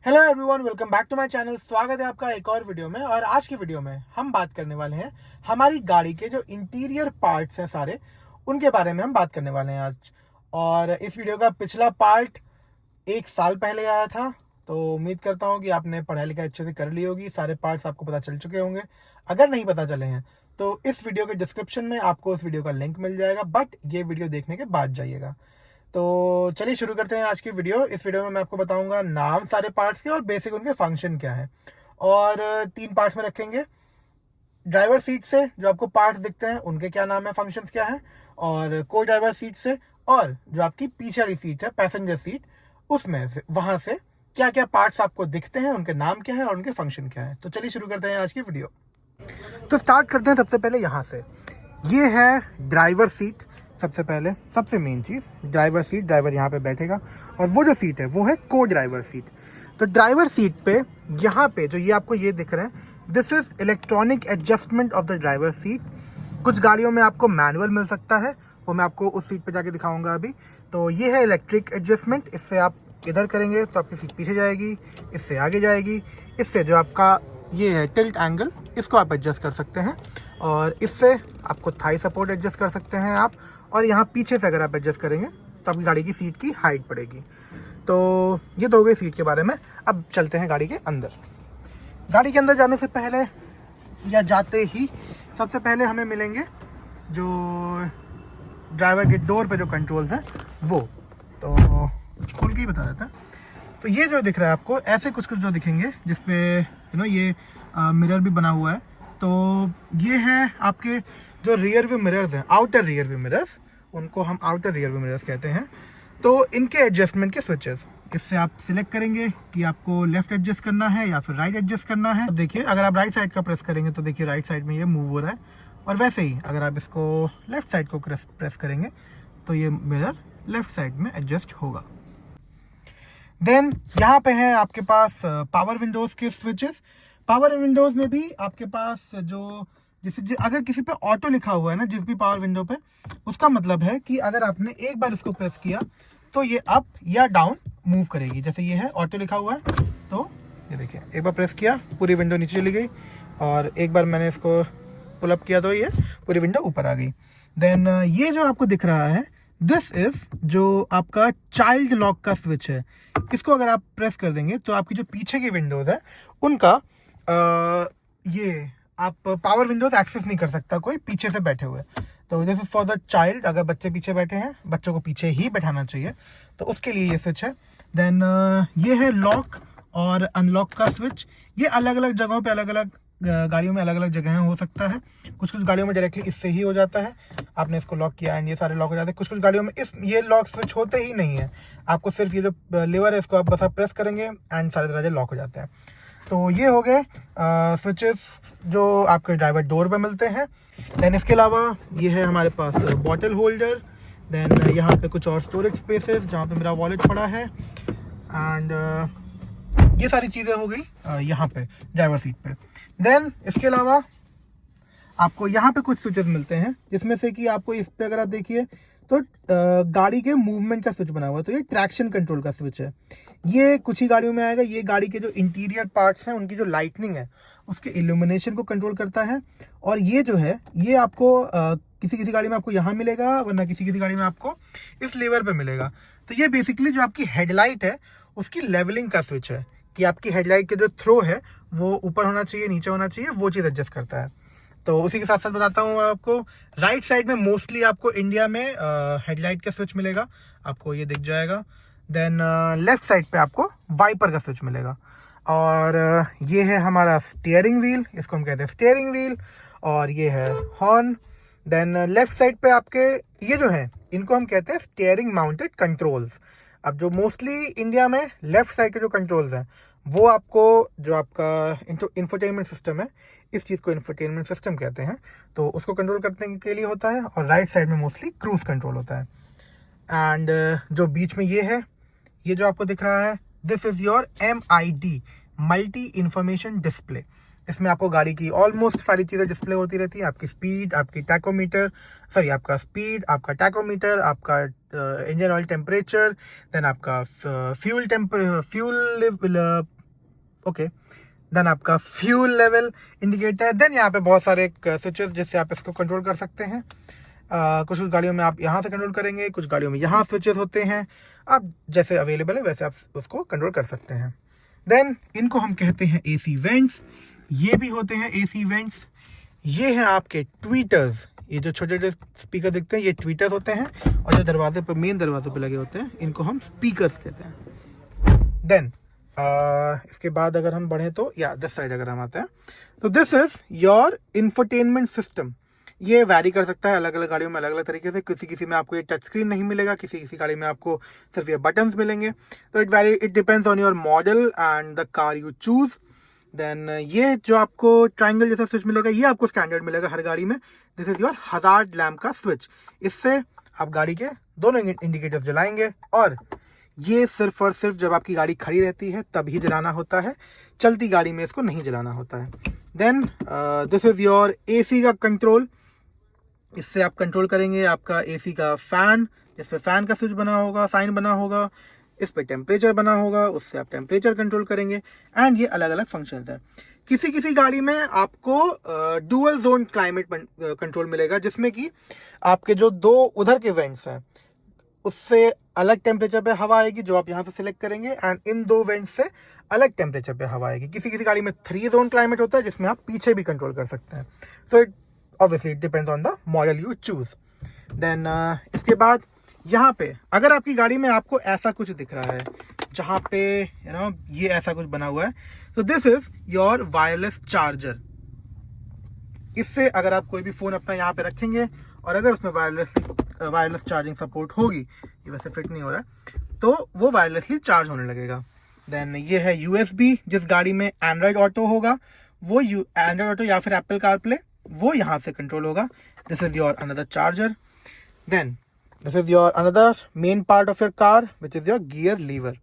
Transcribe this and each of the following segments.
Hello everyone, welcome back to my channel. स्वागत है आपका एक और वीडियो में। और आज की वीडियो में हम बात करने वाले हैं हमारी गाड़ी के जो इंटीरियर पार्ट्स हैं सारे, उनके बारे में हम बात करने वाले हैं आज। और इस वीडियो का पिछला पार्ट 1 साल पहले आया था, तो उम्मीद करता हूँ कि आपने पढ़ाई लिखाई अच्छे से कर ली होगी, सारे पार्ट्स आपको पता चल चुके होंगे। अगर नहीं पता चले हैं तो इस वीडियो के डिस्क्रिप्शन में आपको उस वीडियो का लिंक मिल जाएगा, बट ये वीडियो देखने के बाद जाइएगा। तो चलिए शुरू करते हैं आज की वीडियो। इस वीडियो में मैं आपको बताऊंगा नाम सारे पार्ट्स के और बेसिक उनके फंक्शन क्या है। और 3 पार्ट्स में रखेंगे। ड्राइवर सीट से जो आपको पार्ट्स दिखते हैं उनके क्या नाम है, फंक्शंस क्या है, और को ड्राइवर सीट से और जो आपकी पीछे वाली सीट है, पैसेंजर सीट, उसमें से वहां से क्या क्या पार्ट्स आपको दिखते हैं, उनके नाम क्या है और उनके फंक्शन क्या है। तो चलिए शुरू करते हैं आज की वीडियो। तो स्टार्ट करते हैं सबसे पहले यहाँ से। ये है ड्राइवर सीट। सबसे पहले सबसे मेन चीज़ ड्राइवर सीट। ड्राइवर यहाँ पे बैठेगा और वो जो सीट है वो है को ड्राइवर सीट। तो ड्राइवर सीट पे यहाँ पे जो ये आपको ये दिख रहे हैं, this is electronic adjustment of the driver seat. कुछ गाड़ियों में आपको मैनुअल मिल सकता है, वो मैं आपको उस सीट पे जाके दिखाऊंगा अभी। तो ये है इलेक्ट्रिक एडजस्टमेंट। इससे आप इधर करेंगे तो आपकी सीट पीछे जाएगी, इससे आगे जाएगी। इससे जो आपका ये है टिल्ट एंगल, इसको आप एडजस्ट कर सकते हैं। और इससे आपको थाई सपोर्ट एडजस्ट कर सकते हैं आप। और यहाँ पीछे से अगर आप एडजस्ट करेंगे तो आपकी गाड़ी की सीट की हाइट पड़ेगी। तो ये तो हो गई सीट के बारे में। अब चलते हैं गाड़ी के अंदर। गाड़ी के अंदर जाने से पहले या जाते ही सबसे पहले हमें मिलेंगे जो ड्राइवर के डोर पे जो कंट्रोल्स हैं वो। तो खोल के ही बता देता है। तो ये जो दिख रहा है आपको, ऐसे कुछ कुछ जो दिखेंगे जिसपे ये मिरर भी बना हुआ है। तो ये है आपके जो रियर व्यू मिरर्स हैं, आउटर रियर व्यू मिरर्स, उनको हम आउटर रियर व्यू मिरर्स कहते हैं। तो इनके एडजस्टमेंट के स्विचेस, इससे आप सिलेक्ट करेंगे कि आपको लेफ्ट एडजस्ट करना है या फिर राइट एडजस्ट करना है। अब देखिए, अगर आप राइट साइड का प्रेस करेंगे तो देखिए राइट साइड में ये मूव हो रहा है, और वैसे ही अगर आप इसको लेफ्ट साइड को प्रेस करेंगे तो ये मिरर लेफ्ट साइड में एडजस्ट होगा। देन यहाँ पे है आपके पास पावर विंडोज के स्विचेस। पावर विंडोज में भी आपके पास जो जैसे अगर किसी पे ऑटो लिखा हुआ है ना, जिस भी पावर विंडो पे, उसका मतलब है कि अगर आपने एक बार इसको प्रेस किया तो ये अप या डाउन मूव करेगी। जैसे ये है ऑटो लिखा हुआ है, तो ये देखिए एक बार प्रेस किया पूरी विंडो नीचे चली गई, और एक बार मैंने इसको पुल अप किया तो ये पूरी विंडो ऊपर आ गई। देन ये जो आपको दिख रहा है, दिस इज जो आपका चाइल्ड लॉक का स्विच है। इसको अगर आप प्रेस कर देंगे तो आपकी जो पीछे की विंडोज है उनका ये आप पावर विंडोज एक्सेस नहीं कर सकता कोई पीछे से बैठे हुए। तो this is for the child. अगर बच्चे पीछे बैठे हैं, बच्चों को पीछे ही बैठाना चाहिए, तो उसके लिए ये स्विच है। देन ये है लॉक और अनलॉक का स्विच। ये अलग अलग जगहों पे, अलग अलग गाड़ियों में अलग अलग जगह हो सकता है। कुछ कुछ गाड़ियों में डायरेक्टली इससे ही हो जाता है, आपने इसको लॉक किया एंड ये सारे लॉक हो जाते हैं। कुछ कुछ गाड़ियों में ये लॉक स्विच होते ही नहीं है, आपको सिर्फ ये जो लेवर है इसको आप बस प्रेस करेंगे एंड सारे दरवाजे लॉक हो जाते हैं। तो ये हो गए स्विचेस जो आपके ड्राइवर डोर पे मिलते हैं। देन इसके अलावा ये है हमारे पास बॉटल होल्डर। देन यहाँ पे कुछ और स्टोरेज स्पेसेस जहाँ पे मेरा वॉलेट पड़ा है, एंड ये सारी चीज़ें हो गई यहाँ पे ड्राइवर सीट पे। देन इसके अलावा आपको यहाँ पे कुछ स्विचेस मिलते हैं, जिसमें से कि आपको इस पे अगर आप देखिए तो गाड़ी के मूवमेंट का स्विच बना हुआ है। तो ये ट्रैक्शन कंट्रोल का स्विच है। ये कुछ ही गाड़ियों में आएगा। ये गाड़ी के जो इंटीरियर पार्ट्स हैं उनकी जो लाइटनिंग है उसके इल्यूमिनेशन को कंट्रोल करता है। और ये जो है ये आपको किसी किसी गाड़ी में आपको यहाँ मिलेगा, वरना किसी किसी गाड़ी में आपको इस लेवर पे मिलेगा। तो ये बेसिकली जो आपकी हेडलाइट है उसकी लेवलिंग का स्विच है, कि आपकी हेडलाइट के जो थ्रो है वो ऊपर होना चाहिए, नीचे होना चाहिए, वो चीज़ एडजस्ट करता है। तो उसी के साथ साथ बताता हूँ आपको, राइट साइड में मोस्टली आपको इंडिया में हेडलाइट का स्विच मिलेगा, आपको ये दिख जाएगा। देन लेफ्ट साइड पे आपको वाइपर का स्विच मिलेगा। और ये है हमारा स्टीयरिंग व्हील, इसको हम कहते हैं स्टीयरिंग व्हील, और ये है हॉर्न। देन लेफ्ट साइड पे आपके ये जो है इनको हम कहते हैं स्टीयरिंग माउंटेड कंट्रोल्स। अब जो मोस्टली इंडिया में लेफ्ट साइड के जो कंट्रोल्स हैं वो आपको जो आपका इंफोटेनमेंट सिस्टम है, इस चीज़ को इंफोटेनमेंट सिस्टम कहते हैं, तो उसको कंट्रोल करने के लिए होता है। और राइट साइड में मोस्टली क्रूज कंट्रोल होता है। एंड जो बीच में ये है, ये जो आपको दिख रहा है, this is your MID, multi information display. इसमें आपको गाड़ी की ऑलमोस्ट सारी चीज़ें डिस्प्ले होती रहती है, आपकी स्पीड, आपकी टैकोमीटर, सॉरी आपका स्पीड, आपका टैकोमीटर, आपका इंजन ऑयल टेम्परेचर, देन आपका देन आपका फ्यूल लेवल इंडिकेटर, देन यहाँ पे बहुत सारे स्विचेस जिससे आप इसको कंट्रोल कर सकते हैं। कुछ गाड़ियों में आप यहाँ से कंट्रोल करेंगे, कुछ गाड़ियों में यहाँ स्विचेस होते हैं, आप जैसे अवेलेबल है वैसे आप उसको कंट्रोल कर सकते हैं। देन इनको हम कहते हैं एसी वेंट्स, ये भी होते हैं एसी वेंट्स। ये हैं आपके ट्वीटर्स, ये जो छोटे छोटे स्पीकर दिखते हैं ये ट्वीटर्स होते हैं, और जो दरवाजे पर मेन दरवाजे पर लगे होते हैं इनको हम स्पीकर्स कहते हैं। देन इसके बाद अगर हम बढ़े तो या दिस साइड अगर हम आते हैं तो this is your infotainment system. ये वैरी कर सकता है अलग अलग गाड़ियों में अलग अलग तरीके से, किसी में आपको ये टच स्क्रीन नहीं मिलेगा, किसी गाड़ी में आपको सिर्फ ये बटन्स मिलेंगे। तो it depends on your model and the car you choose. Then ये जो आपको ट्रायंगल जैसा स्विच मिलेगा ये आपको स्टैंडर्ड मिलेगा हर गाड़ी में। This is your hazard lamp का स्विच, इससे आप गाड़ी के दोनों इंडिकेटर्स जलाएंगे, और ये सिर्फ और सिर्फ जब आपकी गाड़ी खड़ी रहती है तभी जलाना होता है, चलती गाड़ी में इसको नहीं जलाना होता है। Then this is your AC का कंट्रोल, इससे आप कंट्रोल करेंगे आपका एसी का फैन, इस पे फैन का स्विच बना होगा, साइन बना होगा, इस पे टेम्परेचर बना होगा, उससे आप टेम्परेचर कंट्रोल करेंगे। एंड ये अलग अलग फंक्शंस हैं। किसी गाड़ी में आपको डुअल जोन क्लाइमेट कंट्रोल मिलेगा, जिसमें कि आपके जो दो उधर के वेंट्स हैं उससे अलग टेम्परेचर पे हवा आएगी जो आप यहाँ से सिलेक्ट करेंगे, एंड इन दो वेंट्स से अलग टेम्परेचर पे हवा आएगी। किसी गाड़ी में 3 जोन क्लाइमेट होता है जिसमें आप पीछे भी कंट्रोल कर सकते हैं। So it obviously it depends on the model you choose. Then इसके बाद यहाँ पे अगर आपकी गाड़ी में आपको ऐसा कुछ दिख रहा है जहाँ पे ये ऐसा कुछ बना हुआ है, तो this is your wireless charger. इससे अगर आप कोई भी फ़ोन अपना यहाँ पे रखेंगे और अगर उसमें वायरलेस चार्जिंग सपोर्ट होगी, ये वैसे फिट नहीं हो रहा है, तो वो वायरलेसली चार्ज होने लगेगा। देन ये है USB, जिस गाड़ी में एंड्रॉयड ऑटो होगा वो एंड्रॉयड ऑटो या फिर एप्पल कारप्ले वो यहाँ से कंट्रोल होगा। This is your another charger. Then this is your another main part of your car which is your gear lever.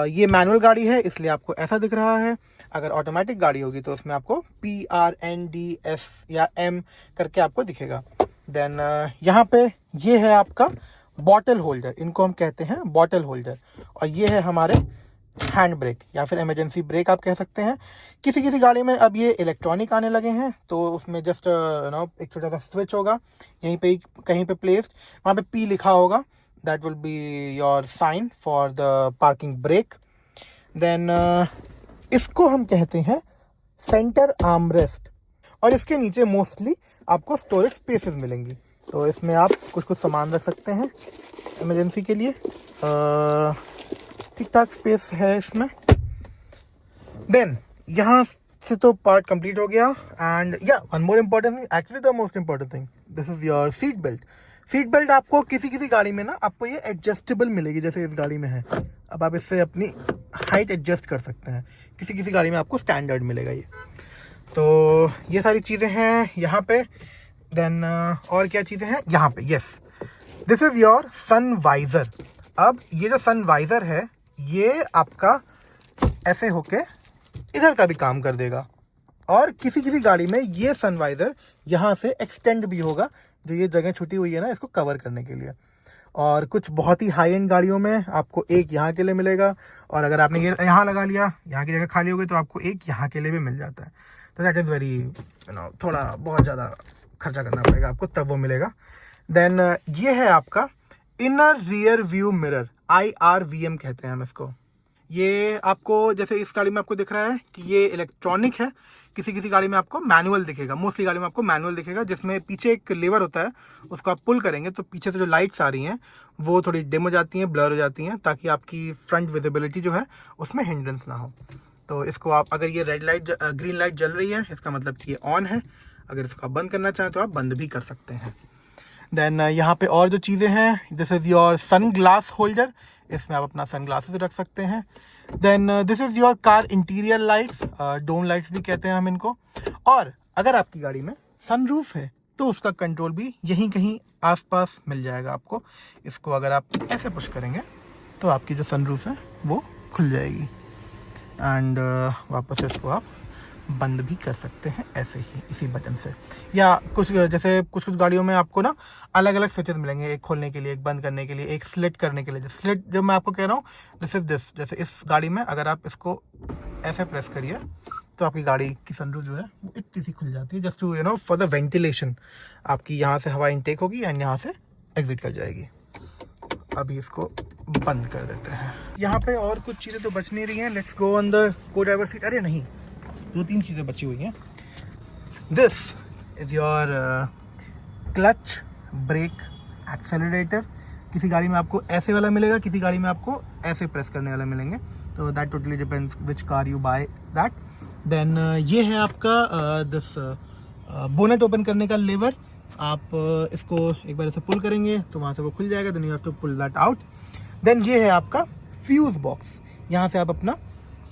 ये मैनुअल गाड़ी है इसलिए आपको ऐसा दिख रहा है, अगर ऑटोमेटिक गाड़ी होगी तो उसमें आपको PRNDS या M करके आपको दिखेगा। देन यहाँ पे ये है आपका बॉटल होल्डर, इनको हम कहते हैं बॉटल होल्डर, और ये है हमारे हैंड ब्रेक या फिर इमरजेंसी ब्रेक आप कह सकते हैं। किसी गाड़ी में अब ये इलेक्ट्रॉनिक आने लगे हैं, तो उसमें जस्ट एक छोटा सा स्विच होगा यहीं पे कहीं पे प्लेस्ड, वहाँ पे P लिखा होगा, that will be your sign for the parking brake. Then इसको हम कहते हैं सेंटर आर्मरेस्ट, और इसके नीचे मोस्टली आपको स्टोरेज स्पेसेस मिलेंगी, तो इसमें आप कुछ सामान रख सकते हैं इमरजेंसी के लिए। ठीक ठाक स्पेस है इसमें। देन यहाँ से तो पार्ट कंप्लीट हो गया, एंड या one more important thing, actually the most important thing, this is your seat belt. Seat belt आपको किसी गाड़ी में ना आपको ये एडजस्टेबल मिलेगी, जैसे इस गाड़ी में है। अब आप इससे अपनी हाइट एडजस्ट कर सकते हैं, किसी गाड़ी में आपको स्टैंडर्ड मिलेगा ये। तो ये सारी चीज़ें हैं यहाँ पे। देन और क्या चीज़ें हैं यहाँ पे, yes, this is your sun visor. अब ये जो सन वाइज़र है ये आपका ऐसे होके इधर का भी काम कर देगा, और किसी गाड़ी में ये सन वाइज़र यहाँ से एक्सटेंड भी होगा, जो ये जगह छुटी हुई है ना इसको कवर करने के लिए। और कुछ बहुत ही हाई एंड गाड़ियों में आपको एक यहाँ के लिए मिलेगा, और अगर आपने ये यहाँ लगा लिया, यहाँ की जगह खाली हो गई, तो आपको एक यहाँ के लिए भी मिल जाता है। तो दैट इज़ वेरी थोड़ा बहुत ज़्यादा खर्चा करना पड़ेगा आपको तब वो मिलेगा। देन ये है आपका inner rear view mirror, IRVM कहते हैं हम इसको। ये आपको जैसे इस गाड़ी में आपको दिख रहा है कि ये इलेक्ट्रॉनिक है, किसी गाड़ी में आपको मैनुअल दिखेगा, मोस्टली गाड़ी में आपको मैनुअल दिखेगा, जिसमें पीछे एक लीवर होता है, उसको आप पुल करेंगे तो पीछे से जो लाइट्स आ रही हैं वो थोड़ी डिम हो जाती हैं, ब्लर हो जाती हैं, ताकि आपकी फ्रंट विजिबिलिटी जो है उसमें हिंड्रेंस ना हो। तो इसको आप, अगर ये ग्रीन लाइट जल रही है इसका मतलब कि ये ऑन है, अगर इसको आप बंद करना चाहें तो आप बंद भी कर सकते हैं। देन यहाँ पे और जो चीज़ें हैं, this is your sun glass holder, इसमें आप अपना सन ग्लासेस रख सकते हैं। Then this is your car interior lights, dome lights भी कहते हैं हम इनको। और अगर आपकी गाड़ी में सनरूफ है तो उसका कंट्रोल भी यहीं कहीं आसपास मिल जाएगा आपको। इसको अगर आप ऐसे पुश करेंगे तो आपकी जो सनरूफ है वो खुल जाएगी, एंड वापस इसको आप बंद भी कर सकते हैं ऐसे ही इसी बटन से। या कुछ जैसे कुछ गाड़ियों में आपको ना अलग अलग स्विचेस मिलेंगे, एक खोलने के लिए, एक बंद करने के लिए, एक स्लिट करने के लिए। स्लिट जो मैं आपको कह रहा हूँ दिस इज दिस, जैसे इस गाड़ी में अगर आप इसको ऐसे प्रेस करिए तो आपकी गाड़ी की सनरूफ जो है वो इतनी सी खुल जाती है, just to for the ventilation. आपकी यहाँ से हवा इनटेक होगी एंड यहाँ से एग्जिट कर जाएगी। अभी इसको बंद कर देते हैं। यहाँ पे और कुछ चीज़ें तो बच नहीं रही हैं। Let's go on the co driver seat. अरे नहीं, 2-3 चीज़ें बची हुई हैं। This is your clutch, brake, accelerator. किसी गाड़ी में आपको ऐसे वाला मिलेगा, किसी गाड़ी में आपको ऐसे प्रेस करने वाला मिलेंगे, तो that totally depends which car you buy that. Then ये है आपका दिस बोनेट ओपन करने का लेवर। आप इसको एक बार ऐसे पुल करेंगे तो वहाँ से वो खुल जाएगा, then you have to pull that out. Then ये है आपका फ्यूज़ बॉक्स। यहाँ से आप अपना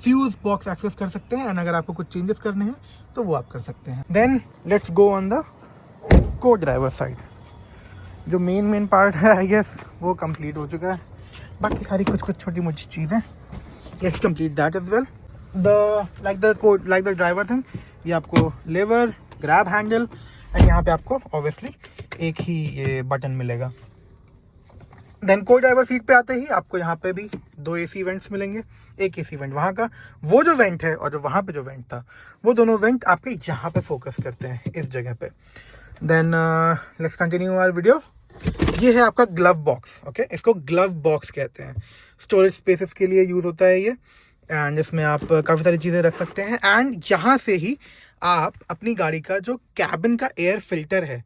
फ्यूज़ बॉक्स एक्सेस कर सकते हैं एंड अगर आपको कुछ चेंजेस करने हैं तो वो आप कर सकते हैं। Then let's go on the co driver side. जो मेन पार्ट है आई गेस वो कंप्लीट हो चुका है। बाकी सारी कुछ छोटी मोटी चीज़ें, let's complete that as well. Like the driver thing, ये आपको लेवर, ग्रैब हैंडल एंड यहाँ पे आपको ऑब्वियसली एक ही ये बटन मिलेगा। देन को ड्राइवर सीट पे आते ही आपको यहाँ पे भी 2 AC वेंट्स मिलेंगे। एक AC वेंट वहाँ का, वो जो वेंट है और जो वहाँ पे जो वेंट था, वो दोनों वेंट आपके यहाँ पे फोकस करते हैं इस जगह पे। Then let's continue our video. ये है आपका ग्लव बॉक्स। ओके, इसको ग्लव बॉक्स कहते हैं। स्टोरेज स्पेसेस के लिए यूज होता है ये, एंड इसमें आप काफ़ी सारी चीज़ें रख सकते हैं। एंड यहाँ से ही आप अपनी गाड़ी का जो कैबिन का एयर फिल्टर है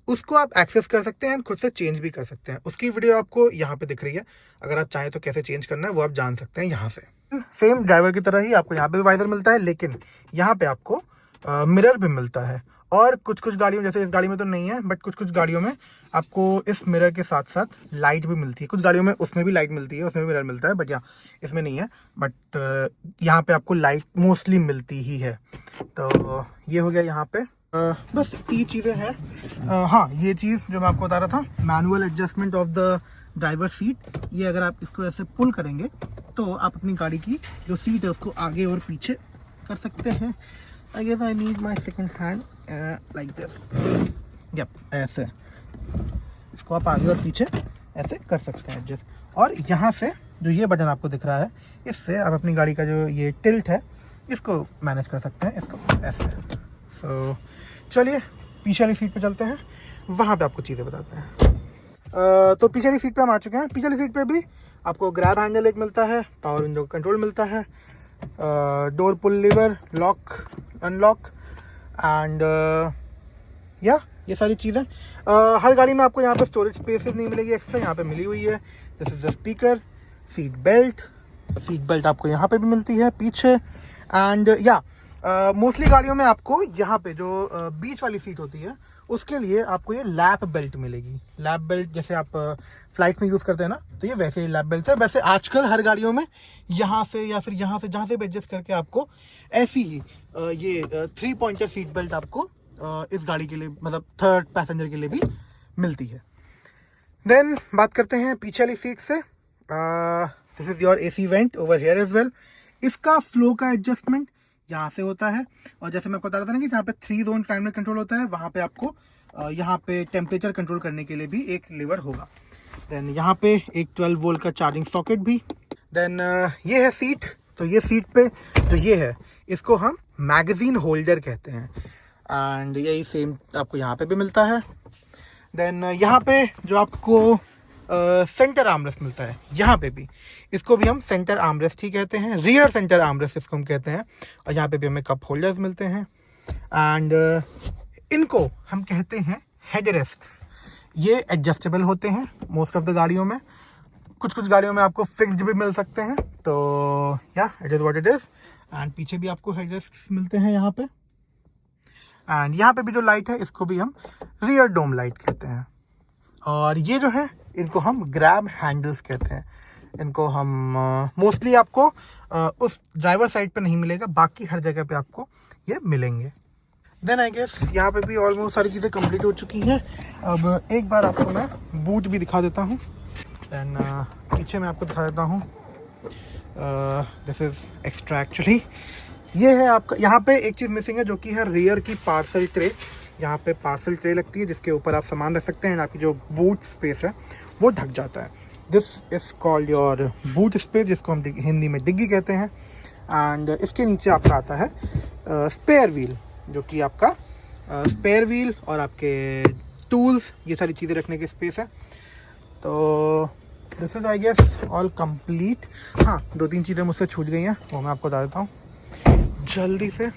उसको आप एक्सेस कर सकते हैं, खुद से चेंज भी कर सकते हैं। उसकी वीडियो आपको यहाँ पे दिख रही है। अगर आप चाहें तो कैसे चेंज करना है वो आप जान सकते हैं यहाँ से। सेम ड्राइवर की तरह ही आपको यहाँ पे भी वाइजर मिलता है, लेकिन यहाँ पे आपको मिरर भी मिलता है। और कुछ गाड़ियों, जैसे इस गाड़ी में तो नहीं है, बट कुछ गाड़ियों में आपको इस मिरर के साथ साथ लाइट भी मिलती है। कुछ गाड़ियों में उसमें भी लाइट मिलती है, उसमें भी मिरर मिलता है, बट यहाँ इसमें नहीं है। बट यहाँ पे आपको लाइट मोस्टली मिलती ही है। तो ये हो गया यहाँ पे। बस ये चीज़ें हैं। हाँ, ये चीज़ जो मैं आपको बता रहा था, manual adjustment of the driver seat. ये अगर आप इसको ऐसे पुल करेंगे तो आप अपनी गाड़ी की जो सीट है उसको आगे और पीछे कर सकते हैं। I guess I need my second hand like this. Yup, ऐसे इसको आप आगे और पीछे ऐसे कर सकते हैं एडजस्ट। और यहाँ से जो ये बटन आपको दिख रहा है, इससे आप अपनी गाड़ी का जो ये टिल्ट है इसको मैनेज कर सकते हैं, इसको ऐसे। सो चलिए पीछे वाली सीट पे चलते हैं, वहाँ पे आपको चीज़ें बताते हैं। तो पीछे वाली सीट पे हम आ चुके हैं। पीछे वाली सीट पे भी आपको ग्रैब हैंडल एक मिलता है, पावर विंडो कंट्रोल मिलता है, door pull lever, lock unlock and या ये सारी चीज़ें। हर गाड़ी में आपको यहाँ पे स्टोरेज स्पेसेस नहीं मिलेगी एक्स्ट्रा, यहाँ पे मिली हुई है। This is the speaker, seat belt आपको यहाँ पे भी मिलती है पीछे। एंड या मोस्टली गाड़ियों में आपको यहाँ पे जो बीच वाली सीट होती है उसके लिए आपको ये लैप बेल्ट मिलेगी। लैप बेल्ट जैसे आप फ्लाइट में यूज़ करते हैं ना, तो ये वैसे ही लैप बेल्ट है। वैसे आजकल हर गाड़ियों में यहाँ से या फिर यहाँ से जहाँ से भी एडजस्ट करके आपको ऐसी ही ये 3 पॉइंटर सीट बेल्ट आपको इस गाड़ी के लिए, मतलब थर्ड पैसेंजर के लिए भी मिलती है। देन बात करते हैं पीछे वाली सीट से। This is your AC vent over here as well. इसका फ्लो का एडजस्टमेंट यहाँ से होता है। और जैसे मैं आपको बता रहा था ना कि जहाँ पे 3 जोन क्लाइमेट कंट्रोल होता है, वहाँ पे आपको यहाँ पे टेम्परेचर कंट्रोल करने के लिए भी एक लीवर होगा। देन यहाँ पे एक 12 वोल्ट का चार्जिंग सॉकेट भी। देन ये है सीट। तो ये सीट पे जो ये है इसको हम मैगजीन होल्डर कहते हैं, एंड यही सेम आपको यहाँ पे भी मिलता है। देन यहाँ पे जो आपको सेंटर आर्मरेस्ट मिलता है, यहाँ पे भी इसको भी हम सेंटर आर्मरेस्ट ही कहते हैं, रियर सेंटर आर्मरेस्ट इसको हम कहते हैं। और यहाँ पे भी हमें कप होल्डर्स मिलते हैं एंड इनको हम कहते हैं हेडरेस्ट्स। ये एडजस्टेबल होते हैं मोस्ट ऑफ द गाड़ियों में। कुछ गाड़ियों में आपको फिक्स्ड भी मिल सकते हैं, तो या it is what it is. And पीछे भी आपको हेडरेस्ट्स मिलते हैं यहाँ पे। एंड यहाँ पे भी जो लाइट है इसको भी हम रियर डोम लाइट कहते हैं। और ये जो है इनको हम ग्रैब हैंडल्स कहते हैं। इनको हम मोस्टली आपको उस ड्राइवर साइड पे नहीं मिलेगा, बाकी हर जगह पे आपको ये मिलेंगे। देन आई गेस यहाँ पे भी ऑलमोस्ट सारी चीज़ें कंप्लीट हो चुकी हैं। अब एक बार आपको मैं बूट भी दिखा देता हूँ। देन पीछे मैं आपको दिखा देता हूँ। This is extra actually. ये है आपका, यहाँ पे एक चीज़ मिसिंग है जो कि है रियर की पार्सल ट्रे। यहाँ पे पार्सल ट्रे लगती है जिसके ऊपर आप सामान रख सकते हैं, आपकी जो बूट स्पेस है वो ढक जाता है। This is called your boot space, जिसको हम हिंदी में डिग्गी कहते हैं। एंड इसके नीचे आपका आता है स्पेयर व्हील, जो कि आपका स्पेयर व्हील और आपके टूल्स, ये सारी चीज़ें रखने की स्पेस है। तो this is I guess all complete. हाँ, 2-3 चीज़ें मुझसे छूट गई हैं, वो मैं आपको बता देता हूँ जल्दी से।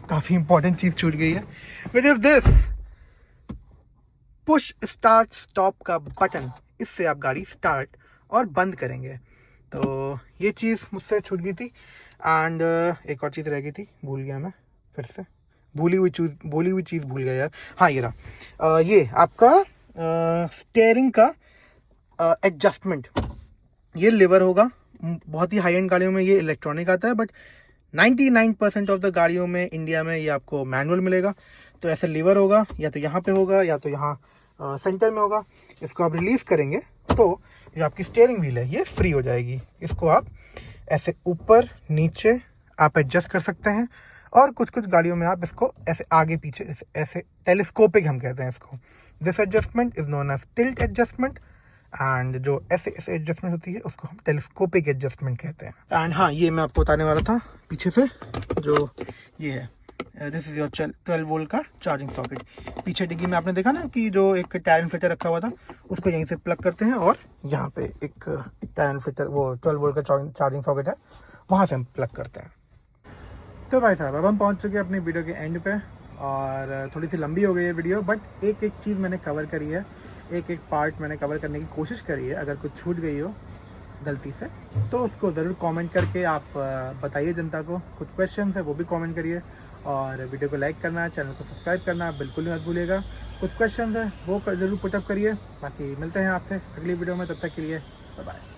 काफ़ी इंपॉर्टेंट चीज़ छूट गई है, which is this push start stop का बटन। इससे आप गाड़ी स्टार्ट और बंद करेंगे। तो ये चीज़ मुझसे छूट गई थी। एंड एक और चीज़ रह गई थी, भूल गया मैं, फिर से भूली हुई चीज़ भूल गया यार। हाँ, ये रहा, ये आपका स्टीयरिंग का एडजस्टमेंट। ये लिवर होगा। बहुत ही हाई एंड गाड़ियों में ये इलेक्ट्रॉनिक आता है, बट 99% ऑफ द गाड़ियों में इंडिया में ये आपको मैनुअल मिलेगा। तो ऐसे लीवर होगा, या तो यहाँ पे होगा या तो यहाँ सेंटर में होगा। इसको आप रिलीज करेंगे तो जो आपकी स्टीयरिंग व्हील है ये फ्री हो जाएगी। इसको आप ऐसे ऊपर नीचे आप एडजस्ट कर सकते हैं, और कुछ कुछ गाड़ियों में आप इसको ऐसे आगे पीछे ऐसे टेलीस्कोपिक हम कहते हैं इसको। This adjustment is known as tilt adjustment, and जो ऐसे ऐसे एडजस्टमेंट होती है उसको हम टेलीस्कोपिक एडजस्टमेंट कहते हैं। एंड हाँ, ये मैं आपको बताने वाला था पीछे से, जो ये है, दिस इज योर 12 वोल्ट का चार्जिंग सॉकेट। पीछे डिग्गी में आपने देखा ना कि जो एक टायर इन्फ्लेटर रखा हुआ था, उसको यहीं से प्लग करते हैं, और यहाँ पे एक टायर इन्फ्लेटर, वो 12 वोल्ट का चार्जिंग सॉकेट है, वहाँ से हम प्लग करते हैं। तो भाई साहब, अब हम पहुँच चुके हैं अपनी वीडियो के एंड पे, और थोड़ी सी लंबी हो गई है वीडियो, बट एक एक चीज़ मैंने कवर करी है, एक एक पार्ट मैंने कवर करने की कोशिश करी है। अगर कुछ छूट गई हो गलती से तो उसको ज़रूर कमेंट करके आप बताइए जनता को। कुछ क्वेश्चन है वो भी कमेंट करिए, और वीडियो को लाइक करना, चैनल को सब्सक्राइब करना बिल्कुल मत भूलिएगा। कुछ क्वेश्चन है वो ज़रूर पुटअप करिए। बाकी मिलते हैं आपसे अगली वीडियो में, तब तक के लिए बाय बाय।